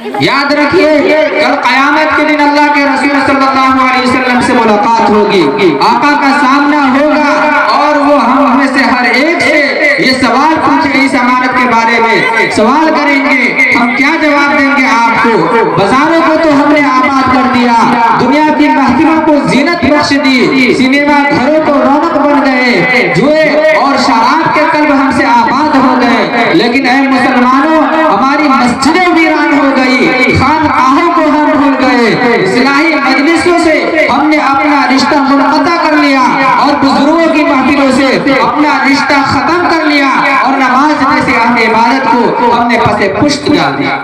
یاد رکھیے کل قیامت کے دن اللہ کے رسول صلی اللہ علیہ وسلم سے ملاقات ہوگی، آقا کا سامنا ہوگا اور وہ ہم سے ہر ایک سے یہ سوال پوچھیں اس امانت کے بارے میں، سوال کریں گے ہم کیا جواب دیں گے آپ کو؟ بازاروں کو تو ہم نے آباد کر دیا، دنیا کی محفلوں کو زینت بخش دی، سنیما گھروں کو رونق بن گئے، جوئے اور شراب کے قلب ہم سے آباد ہو گئے، لیکن اے مسلمانوں ہماری مسجدیں ویران ہو گئی، خانقاہوں کو ہم بھول گئے، اصلاحی مجلسوں سے ہم نے اپنا رشتہ منقطع کر لیا اور بزرگوں کی محفلوں سے اپنا رشتہ ختم کر لیا اور نماز جیسے اہم عبادت کو ہم نے پس پشت ڈال دیا۔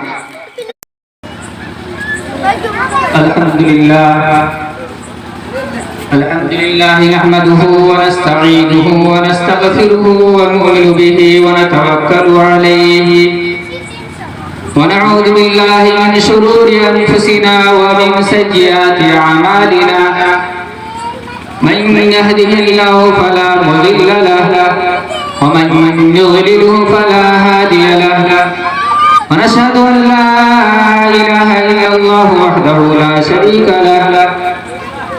الحمدللہ نحمده ونستعینه ونستغفره ونؤمن به ونتوکل علیہ ونعوذ باللہ من شرور انفسنا ومن سیئات اعمالنا من يهده الله فلا مضل له ومن يضلل فلا هادي له ونشهد ان لا اله الا الله وحده لا شريك له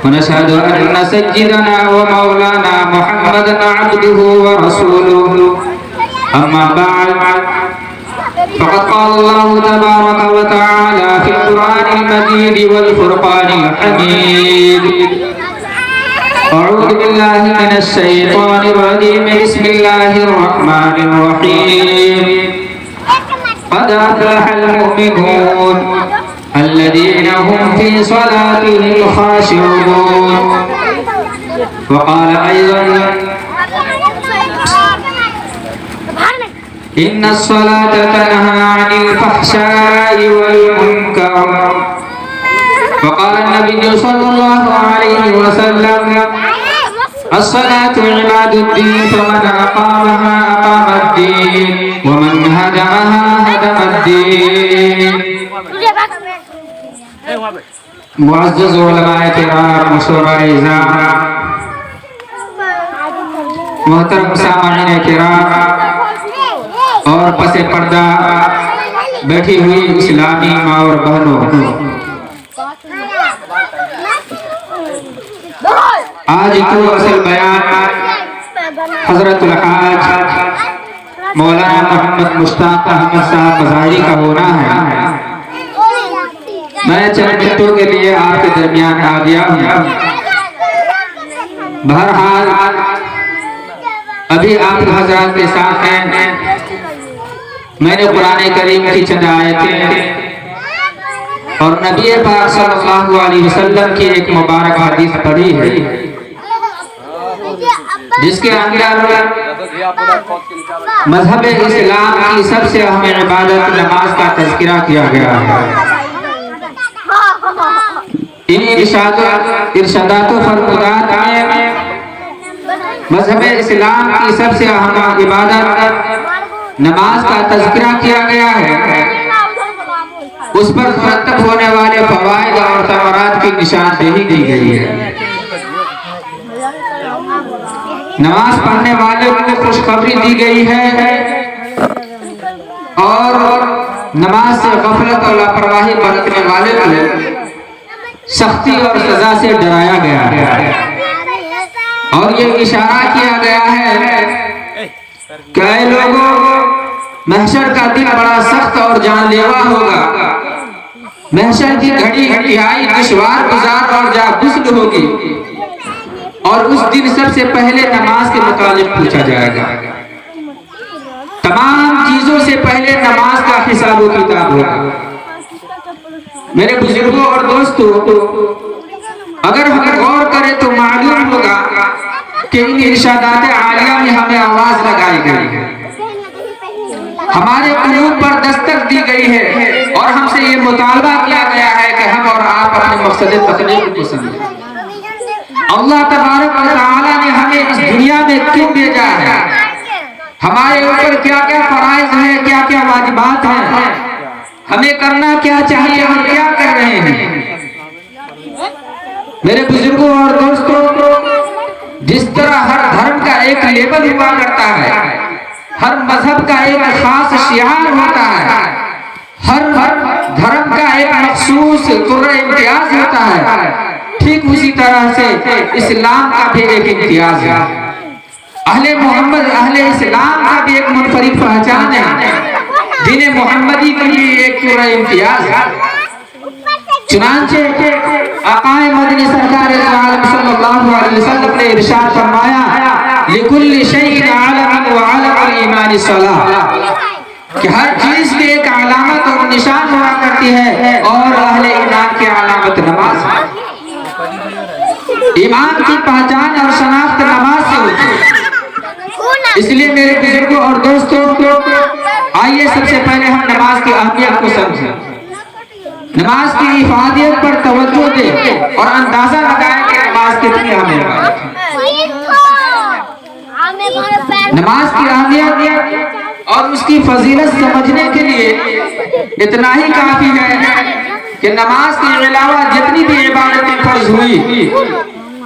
ونشهد ان سيدنا ومولانا محمدا عبده ورسوله اما بعد فقد قال الله تبارك وتعالى في القرآن المجيد والفرقان الحميد أعوذ بالله من الشيطان الرجيم بسم الله الرحمن الرحيم قد أفلح المؤمنون الذين هم في صلاتهم خاشعون وقال أيضا إن الصلاة تنهى عن الفحشاء والمنكر وقال النبي صلى الله عليه وسلم الصلاة عماد الدين فمن أقامها أقام الدين ومن هدمها هدم الدين۔ معزز علماء کرام، مشورہ اعزام، محترم سامعین کرام اور پس پردہ بیٹھی ہوئی اسلامی ماں اور بہنوں، آج کو اصل بیان حضرت الحاج مولانا محمد مشتاق احمد صاحب مظاہری کا ہونا ہے۔ میں چند منٹوں کے لیے آپ کے درمیان آ گیا ہوں۔ بہرحال ابھی آپ حضرات کے ساتھ ہیں، میں نے قرآن کریم کی چند آیتیں اور نبی پاک صلی اللہ علیہ وسلم کی ایک مبارک حدیث پڑھی ہے جس کے اندر مذہب اسلام کی سب سے اہم عبادت نماز کا تذکرہ کیا گیا ہے۔ ان ارشادات و فرمودات میں مذہب اسلام کی سب سے اہم عبادت نماز کا تذکرہ کیا گیا ہے، اس پر مرتب ہونے والے فوائد اور ثمرات کی نشاندہی دی گئی ہے۔ نماز پڑھنے والوں کو خوشخبری دی گئی ہے اور نماز سے غفلت اور لاپرواہی برتنے والے کو سختی اور سزا سے ڈرایا گیا ہے، اور یہ اشارہ کیا گیا ہے کہ اے لوگوں، محشر کا دن بڑا سخت اور جان لیوا ہوگا، محشر کی گھڑی انتہائی دشوار گزار اور جاگزن ہوگی، اور اس دن سب سے پہلے نماز کے متعلق پوچھا جائے گا۔ تمام چیزوں سے پہلے نماز کا حساب و کتاب ہوگا۔ میرے بزرگوں اور دوستوں، اگر ہم غور کریں تو معلوم ہوگا کہ ان ارشادات عالیہ میں ہمیں آواز لگائی گئی ہے، ہمارے قلوب پر دستک دی گئی ہے، اور ہم سے یہ مطالبہ کیا گیا ہے کہ ہم اور آپ اپنے مقصد تخلیق کو سمجھیں۔ اللہ تبارک و تعالی نے ہمیں اس دنیا میں کیوں بھیجا ہے، ہمارے اوپر کیا کیا فرائض ہیں، کیا کیا واجبات ہیں، ہمیں کرنا کیا چاہیے، ہم کیا کر رہے ہیں۔ میرے بزرگوں اور دوستوں، جس طرح ہر دھرم کا ایک لیبل ہوا کرتا ہے، ہر مذہب کا ایک خاص شعار ہوتا ہے، ہر دھرم امتیاز ہوتا ہے، ٹھیک اسی طرح سے اسلام کا بھی ایک امتیاز ہے۔ اہل محمد، اہل اسلام کا بھی ایک منفرد پہچان ہے، دین محمدی کی بھی ایک پورا امتیاز ہے۔ چنانچہ آقا مدنی سرکار عالم صلی اللہ علیہ وسلم نے ارشاد فرمایا لِكُلِّ شَيْءٍ عَلَمٌ وَعَلَمُ الْإِيمَانِ الصَّلَاةُ، کہ ہر چیز کی ایک علامت اور نشان ہوا کرتی ہے، اور اہل ایمان کی علامت نماز ہے۔ ایمان کی پہچان اور شناخت نماز سے ہوتی ہے۔ اس لیے میرے بزرگوں اور دوستوں، آئیے سب سے پہلے ہم نماز کی اہمیت کو سمجھیں، نماز کی افادیت پر توجہ دیں اور اندازہ لگائیں کہ نماز کتنی اہم ہے۔ نماز کی اہمیت اور اس کی فضیلت سمجھنے کے لیے اتنا ہی کافی ہے کہ نماز کے علاوہ جتنی بھی عبادتیں فرض ہوئی،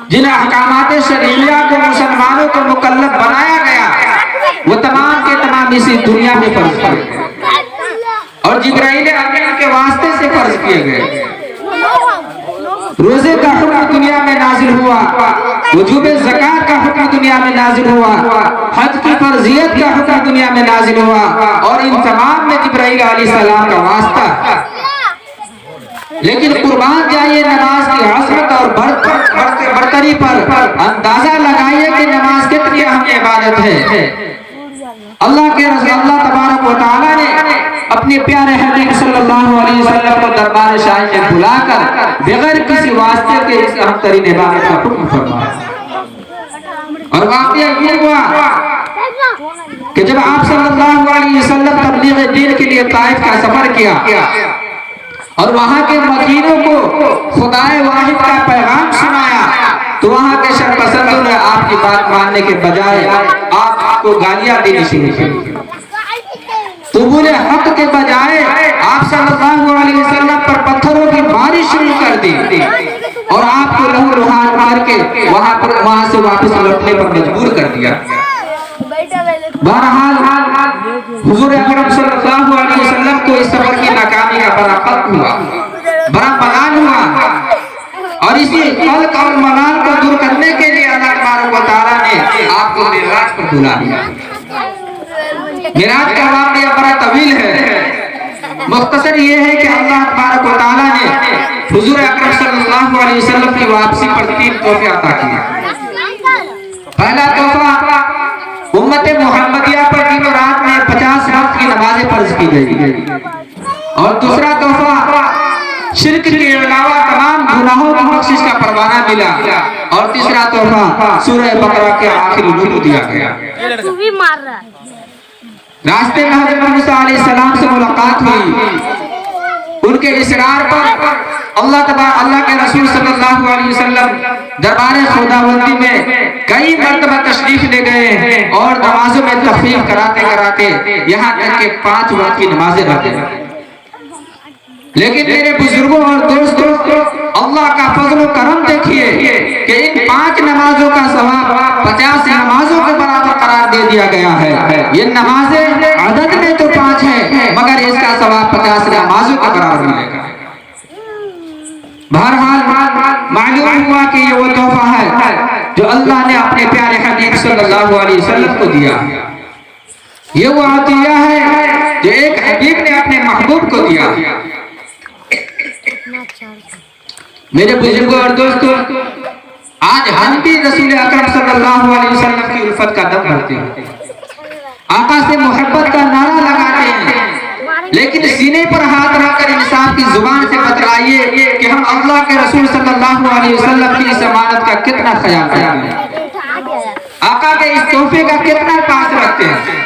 جن احکامات شرعیہ کو مسلمانوں کو مکلف بنایا گیا، وہ تمام کے تمام اسی دنیا میں فرض کیے گئے اور جبرائیل امین کے واسطے سے فرض کیے گئے۔ روزے کا حکم دنیا میں نازل ہوا، وجوب زکوٰۃ کا حکم دنیا میں نازل ہوا، حج کی فرضیت کا حکم دنیا میں نازل ہوا، اور ان تمام میں جبرائیل علیہ السلام کا واسطہ۔ لیکن قربان جائیے نماز کی عظمت اور برتری پر اندازہ لگائیے کہ نماز کتنی اہم عبادت ہے۔ اللہ کے رسول اللہ تبارک و تعالیٰ نے اپنے پیارے حبیب صلی اللہ علیہ وسلم کو دربار شاہی میں بلا کر بغیر کسی واسطے کے اس اہم ترین عبادت کا حکم فرمایا۔ اور واقعہ یہ ہوا کہ جب آپ صلی اللہ علیہ وسلم تبلیغ دین کے لیے طائف کا سفر کیا اور وہاں کے مکینوں کو خدائے واحد کا پیغام سنایا، تو وہاں کے شرپسندوں نے آپ کی بات ماننے کے بجائے آپ کو گالیاں دینی شروع کی۔ قبول حق کے بجائے آپ صلی اللہ علیہ وسلم پر پتھروں کی بارش شروع کر دی اور آپ کو لہو لہان کر کے وہاں سے واپس لوٹنے پر مجبور کر دیا۔ بہرحال حضور اکرم صلی اللہ علیہ وسلم کو اس سفر کی ناکامی کا بڑا قلق ہوا، بڑا ملال ہوا، اور اسی قلق اور ملال کو دور کرنے کے لیے اللہ تبارک و تعالیٰ نے آپ کو معراج پر بلا دیا۔ معراج کا واقعہ بڑا طویل ہے، مختصر یہ ہے کہ اللہ تبارک و تعالیٰ نے حضور اکرم صلی اللہ علیہ وسلم کی واپسی پر 3 تحفے عطا کیے۔ پہلا تحفہ امت محمدیہ پر دن و رات میں 50 وقت کی نمازیں فرض کی گئی، اور دوسرا تحفہ شرک کے علاوہ تمام گناہوں کی بخشش کا پروانہ ملا، اور تیسرا تحفہ سورہ بقرہ کے آخری رکوع دیا گیا۔ راستے میں حضرت موسیٰ علیہ السلام سے ملاقات ہوئی، ان کے اصرار پر اللہ کے رسول صلی اللہ علیہ وسلم دربار خداوندی میں کئی مرتبہ تشریف لے گئے اور نمازوں میں تخفیف کراتے یہاں تک کہ 5 وقت کی نمازیں رکھ دی۔ لیکن میرے بزرگوں اور دوستوں، اللہ کا فضل و کرم دیکھیے کہ ان 5 نمازوں کا ثواب 50 نمازوں کے برابر قرار دے دیا گیا ہے۔ یہ نمازیں عدد میں تو 5 ہیں، مگر اس کا ثواب 50 نمازوں کے برابر ملے گا۔ بہرحال معلوم ہوا کہ یہ وہ تحفہ ہے جو اللہ نے اپنے پیارے حبیب صلی اللہ علیہ وسلم کو دیا۔ یہ وہ عطیہ ہے جو ایک حبیب نے اپنے محبوب کو دیا۔ میرے بزرگوں اور دوستوں، آج ہم بھی رسول اکرم صلی اللہ علیہ وسلم کی الفت کا دم بھرتے ہیں، آقا سے محبت کا نعرہ لگاتے ہیں، لیکن سینے پر ہاتھ رکھ کر انصاف کی زبان سے بتلائیے کہ ہم اللہ کے رسول صلی اللہ علیہ وسلم کی اس امانت کا کتنا خیال کرتے ہیں، آقا کے اس تحفے کا کتنا پاس رکھتے ہیں۔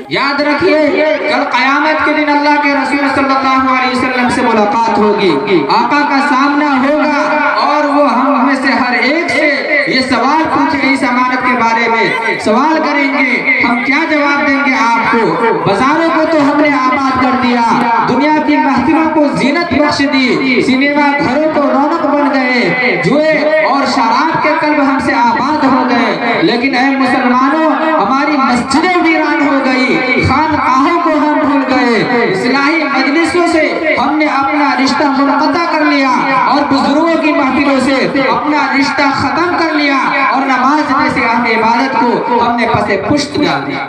یاد رکھیے کل قیامت کے دن اللہ کے رسول صلی اللہ علیہ وسلم سے ملاقات ہوگی، آقا کا سامنا ہوگا، اور وہ ہم میں سے ہر ایک سے یہ سوال پوچھیں، اس امانت کے بارے میں سوال کریں گے، ہم کیا جواب دیں گے آپ کو؟ بازاروں کو تو ہم نے آباد کر دیا، دنیا کی محفلوں کو زینت بخش دی، سنیما گھروں کو رونق بن گئے، جوئے اور شراب کے قلب ہم سے آباد ہو گئے، لیکن اے مسلمانوں، ہماری مسجدیں ویران ہو گئی، خانقاہوں کو ہم بھول گئے، اصلاحی مجلسوں سے ہم نے اپنا رشتہ منقطع کر لیا اور بزرگوں کی محفلوں سے اپنا رشتہ ختم کر لیا اور نماز جیسے اہم عبادت کو ہم نے پس پشت ڈال دیا۔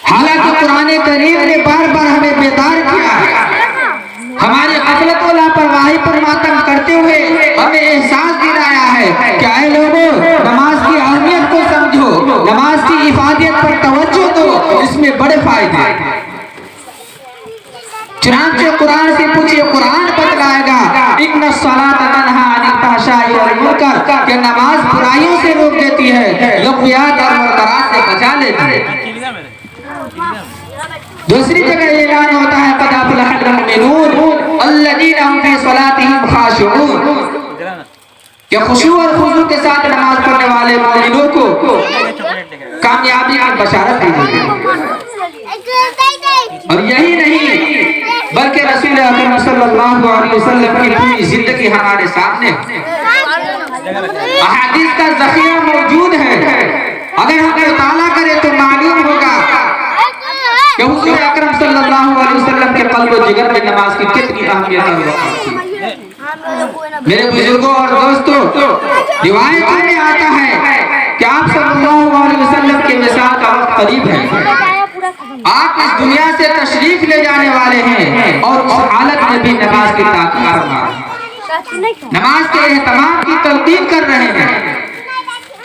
حالانکہ قرآن کریم نے بار بار ہمیں بیدار کیا ہے، ہماری غفلت و لاپرواہی پر ماتم کرتے ہوئے ہمیں احساس دلایا ہے کہ اے لوگوں، نماز کی اہمیت کو سمجھو، نماز کی افادیت پر توجہ دو، اس میں بڑے فائدے ہیں۔ چنانچہ قرآن سے پوچھئے، قرآن بتلائے گا اِنَّ الصَّلَاةَ تَنْهَىٰ عَنِ الْفَحْشَاءِ وَالْمُنکَرِ کہ نماز برائیوں سے روک دیتی ہے، لغویات اور منکرات سے بچا لیتی ہے۔ دوسری جگہ اعلان ہوتا ہے قَدْ أَفْلَحَ الْمُؤْمِنُونَ الَّذِينَ هُمْ فِي صَلَاتِهِمْ خَاشِعُونَ کہ خشوع اور خضوع کے ساتھ نماز پڑھنے والے مومنوں کو کامیابی کی بشارت دی گئی ہے۔ اور یہی نہیں بلکہ رسول اکرم صلی اللہ علیہ وسلم کی پوری زندگی ہمارے سامنے احادیث کا ذخیرہ موجود ہے۔ اگر ہم مطالعہ کریں تو معلوم ہوگا کہ حضور اکرم صلی اللہ علیہ وسلم کے قلب و جگر میں نماز کی کتنی اہمیت اور وقت تھی۔ میرے بزرگوں اور دوستوں، روایتوں میں آتا ہے کہ آپ صلی اللہ علیہ وسلم کے وصال کا وقت قریب ہے، آپ اس دنیا سے تشریف لے جانے والے ہیں اور اس حالت میں بھی نماز کی تاکید فرما رہے ہیں، نماز کے اہتمام کی تلقین کر رہے ہیں۔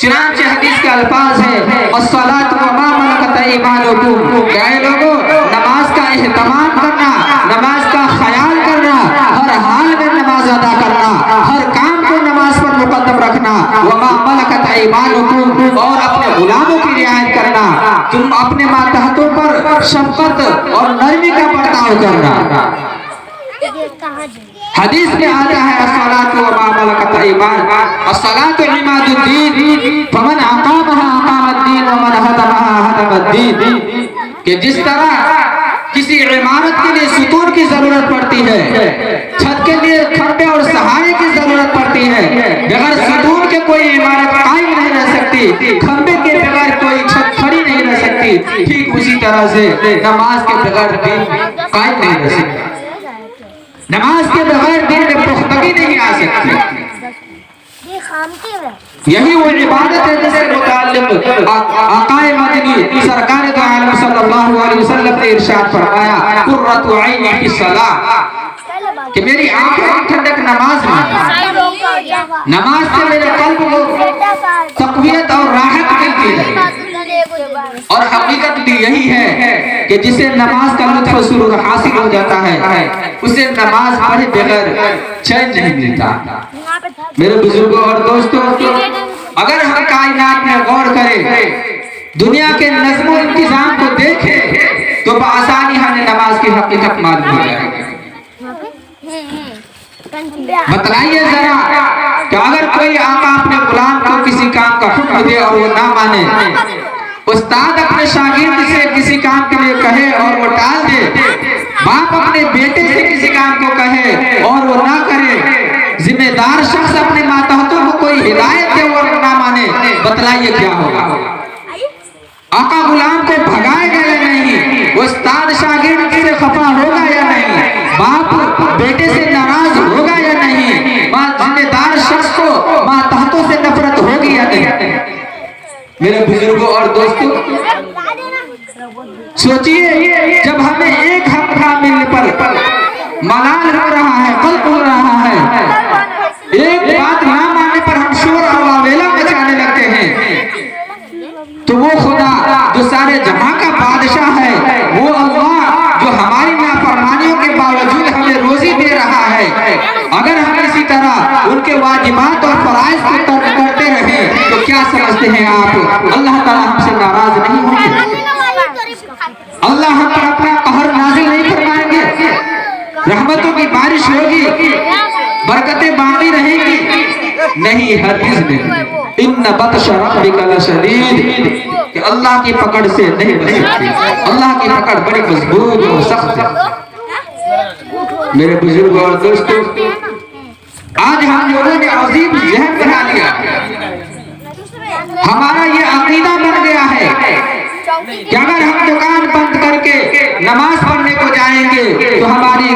چنانچہ حدیث کے الفاظ ہیں الصلاۃ وما ملکت ایمانکم کہ اے لوگوں، نماز کا اہتمام کرنا، نماز کا خیال کرنا، ہر حال میں نماز ادا کرنا، ہر کام کو نماز پر مقدم رکھنا، وما ملکت ایمانکم اور اپنے غلاموں کی رعایت کرنا، تم اپنے ماتحتوں پر شفقت اور نرمی کا برتاؤ کرنا۔ حدیث میں آتا ہے الصلاۃ وما ملکت ایمانکم الصلاۃ عماد الدین فمن اقامها اقام الدین ومن هدمها هدم الدین کہ جس طرح کسی عمارت کے لیے ستون کی ضرورت پڑتی ہے، چھت کے لیے کھمبے اور سہارے کی ضرورت پڑتی ہے، بغیر ستون کے کوئی عمارت قائم نہیں رہ سکتی، کھمبے کے بغیر کوئی چھت کھڑی نہیں رہ سکتی، ٹھیک اسی طرح سے نماز کے بغیر دین قائم نہیں رہ سکتا، نماز کے بغیر دین میں پختگی نہیں آ سکتی۔ یہی وہ عبادت ہے جس سے متعلق آقا مدنی سرکار دو عالم صلی اللہ علیہ وسلم نے ارشاد فرمایا قرۃ عینی فی الصلاۃ کہ میری آنکھوں کی ٹھنڈک نماز میں، نماز سے میرے قلب کو تقویت اور راحت ملتی ہے۔ اور حقیقت بھی یہی ہے کہ جسے نماز کا لطف و سرور حاصل ہو جاتا ہے اسے نماز پڑھے بغیر چین نہیں ملتا۔ میرے بزرگوں اور دوستوں، اگر ہم کائنات میں غور کریں، دنیا کے نظم و انتظام کو دیکھیں تو بآسانی ہمیں نماز کی حقیقت معلوم ہو جائے گی۔ بتلائیے ذرا کہ اگر کوئی آقا اپنے غلام کو کسی کام کا حکم دے اور وہ نہ مانے، استاد اپنے شاگرد سے کسی کام کے لیے کہے اور وہ ٹال دے، باپ اپنے بیٹے سے کسی کام کو کہے اور وہ نہ کرے، ذمہ دار شخص اپنے ماتحتوں کو کوئی ہدایت دے اور نہ مانے، بتلائیے کیا ہوگا؟ آقا غلام کو بھگائے گا یا نہیں؟ استاد شاگرد سے خفا ہوگا یا نہیں؟ باپ بیٹے سے ناراض ہوگا یا نہیں؟ ذمہ دار شخص کو ماتحتوں سے نفرت ہوگی یا نہیں؟ میرے بزرگوں اور دوستوں، سوچئے جب ہمیں ایک حق نہ ملنے پر ملال ہو رہا ہے، قلق ہو رہا ہے، ایک بات نہ ماننے پر ہم شور اور واویلا مچانے لگتے ہیں، تو وہ خدا جو سارے جہاں کا بادشاہ ہے، وہ اللہ جو ہماری نافرمانیوں کے باوجود ہمیں روزی دے رہا ہے، اگر ہم اسی طرح ان کے واجبات اور فرائض کو ترک کرتے رہیں تو کیا سمجھتے ہیں آپ اللہ تعالیٰ ہم سے ناراض نہیں ہوں گے؟ اللہ ہم پر اپنا قہر نازل نہیں فرمائیں گے؟ رحمتوں کی بارش ہوگی، برکتیں باقی رہیں گی؟ نہیں، ہرگز نہیں۔ ان بطش ربک لشدید کہ اللہ کی پکڑ سے نہیں بچ سکتی، اللہ کی پکڑ بڑی مضبوط اور سخت ہے۔ میرے بزرگوں اور دوستوں، آج ہم لوگوں نے عظیم ذہن بنا لیا، ہمارا یہ عقیدہ بن گیا ہے کہ اگر ہم دکان بند کر کے نماز پڑھنے کو جائیں گے تو ہماری